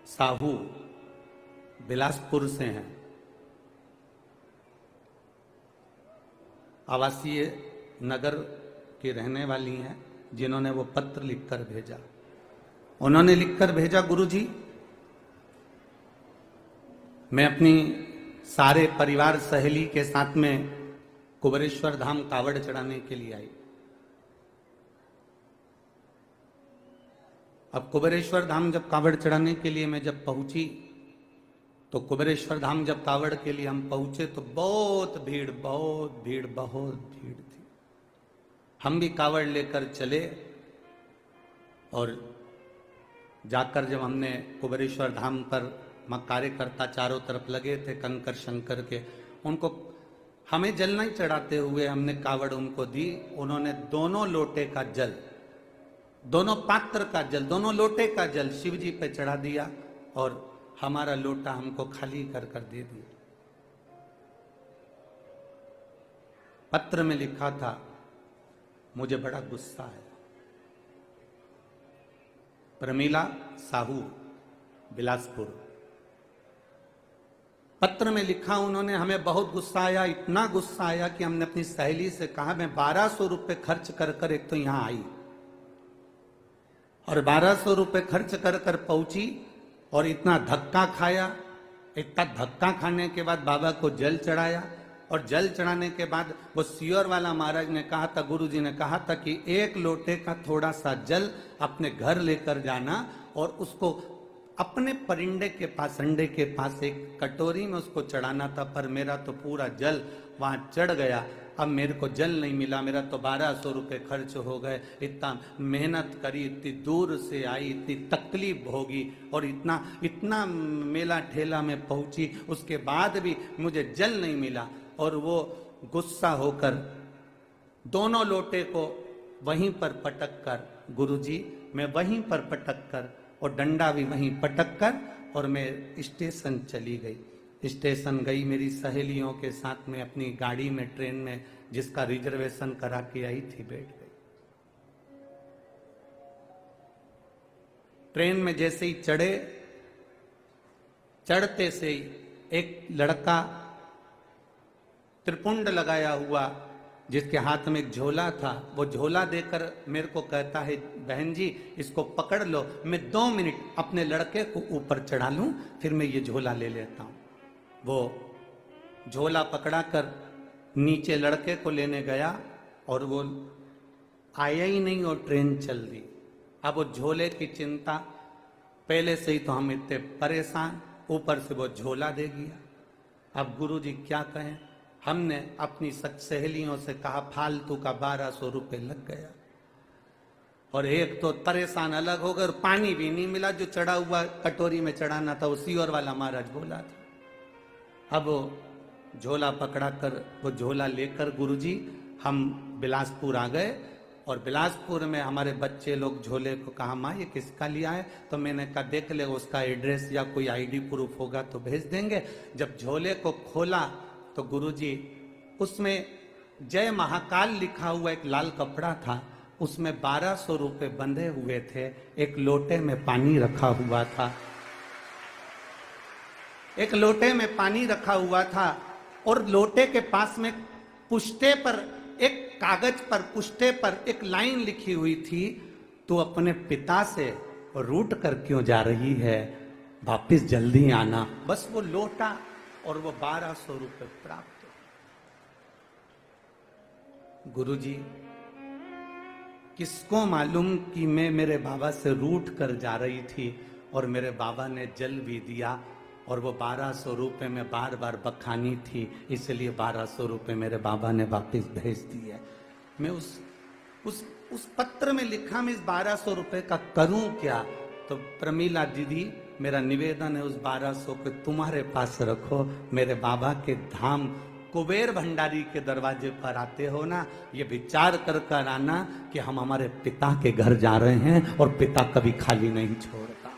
साहू बिलासपुर से हैं। आवासीय नगर की रहने वाली हैं, जिन्होंने वो पत्र लिखकर भेजा। उन्होंने लिखकर भेजा, गुरुजी मैं अपनी सारे परिवार सहेली के साथ में कुबेरेश्वर धाम कावड़ चढ़ाने के लिए आई। अब कुबेरेश्वर धाम जब कावड़ चढ़ाने के लिए मैं जब पहुंची, तो कुबेरेश्वर धाम जब कावड़ के लिए हम पहुंचे तो बहुत भीड़ थी। हम भी कावड़ लेकर चले और जाकर जब हमने कुबेरेश्वर धाम पर कार्यकर्ता चारों तरफ लगे थे कंकर शंकर के, उनको हमें जल नहीं चढ़ाते हुए हमने कावड़ उनको दी। उन्होंने दोनों लोटे का जल, दोनों पात्र का जल, दोनों लोटे का जल शिव जी पे चढ़ा दिया और हमारा लोटा हमको खाली कर दे दिया। पत्र में लिखा था, मुझे बड़ा गुस्सा है। प्रमीला साहू बिलासपुर। पत्र में लिखा उन्होंने, हमें बहुत गुस्सा आया, इतना गुस्सा आया कि हमने अपनी सहेली से कहा मैं 1200 रुपए खर्च कर एक तो यहां आई और 1200 रुपए खर्च कर पहुंची और इतना धक्का खाया। इतना धक्का खाने के बाद बाबा को जल चढ़ाया और जल चढ़ाने के बाद वो सियोर वाला महाराज ने कहा था, गुरु जी ने कहा था कि एक लोटे का थोड़ा सा जल अपने घर लेकर जाना और उसको अपने परिंदे के पास, अंडे के पास एक कटोरी में उसको चढ़ाना था। पर मेरा तो पूरा जल वहां चढ़ गया, अब मेरे को जल नहीं मिला। मेरा तो 1200 रुपए खर्च हो गए। इतना मेहनत करी, इतनी दूर से आई, इतनी तकलीफ भोगी और इतना मेला ठेला में पहुंची, उसके बाद भी मुझे जल नहीं मिला। और वो गुस्सा होकर दोनों लोटे को वहीं पर पटक कर, गुरुजी मैं वहीं पर पटक कर और डंडा भी वहीं पटक कर और मैं स्टेशन चली गई। स्टेशन गई मेरी सहेलियों के साथ में अपनी गाड़ी में, ट्रेन में जिसका रिजर्वेशन करा के आई थी, बैठ गई। ट्रेन में जैसे ही चढ़ते से ही एक लड़का त्रिपुंड लगाया हुआ जिसके हाथ में एक झोला था, वो झोला देकर मेरे को कहता है, बहन जी इसको पकड़ लो, मैं 2 मिनट अपने लड़के को ऊपर चढ़ा लूं, फिर मैं ये झोला ले लेता हूं। वो झोला पकड़ा कर नीचे लड़के को लेने गया और वो आया ही नहीं और ट्रेन चल दी। अब वो झोले की चिंता, पहले से ही तो हम इतने परेशान, ऊपर से वो झोला दे गया। अब गुरु जी क्या कहें, हमने अपनी सहेलियों से कहा फालतू का 1200 रुपए लग गया और एक तो परेशान अलग हो गए और पानी भी नहीं मिला, जो चढ़ा हुआ कटोरी में चढ़ाना था वो सियोर वाला महाराज बोला था। अब वो झोला पकड़ा कर, वो झोला लेकर गुरुजी हम बिलासपुर आ गए और बिलासपुर में हमारे बच्चे लोग झोले को कहा, माँ ये किसका लिया है? तो मैंने कहा देख ले, उसका एड्रेस या कोई आईडी प्रूफ होगा तो भेज देंगे। जब झोले को खोला तो गुरुजी उसमें जय महाकाल लिखा हुआ एक लाल कपड़ा था, उसमें 1200 रुपए बंधे हुए थे, एक लोटे में पानी रखा हुआ था, एक लोटे में पानी रखा हुआ था और लोटे के पास में पुष्टे पर, एक कागज पर पुष्टे पर एक लाइन लिखी हुई थी, तू अपने पिता से रूठ कर क्यों जा रही है, वापिस जल्दी आना। बस वो लोटा और वो 1200 रुपए प्राप्त हो। गुरुजी किसको मालूम कि मैं मेरे बाबा से रूठ कर जा रही थी और मेरे बाबा ने जल भी दिया और वो 1200 रुपए में बार बार बखानी थी, इसलिए 1200 रुपए मेरे बाबा ने वापस भेज दिए। मैं उस पत्र में लिखा मैं इस 1200 रुपए का करूं क्या? तो प्रमीला दीदी मेरा निवेदन है, उस 1200 को तुम्हारे पास रखो, मेरे बाबा के धाम कुबेर भंडारी के दरवाजे पर आते हो ना, ये विचार कर आना कि हम हमारे पिता के घर जा रहे हैं और पिता कभी खाली नहीं छोड़ता।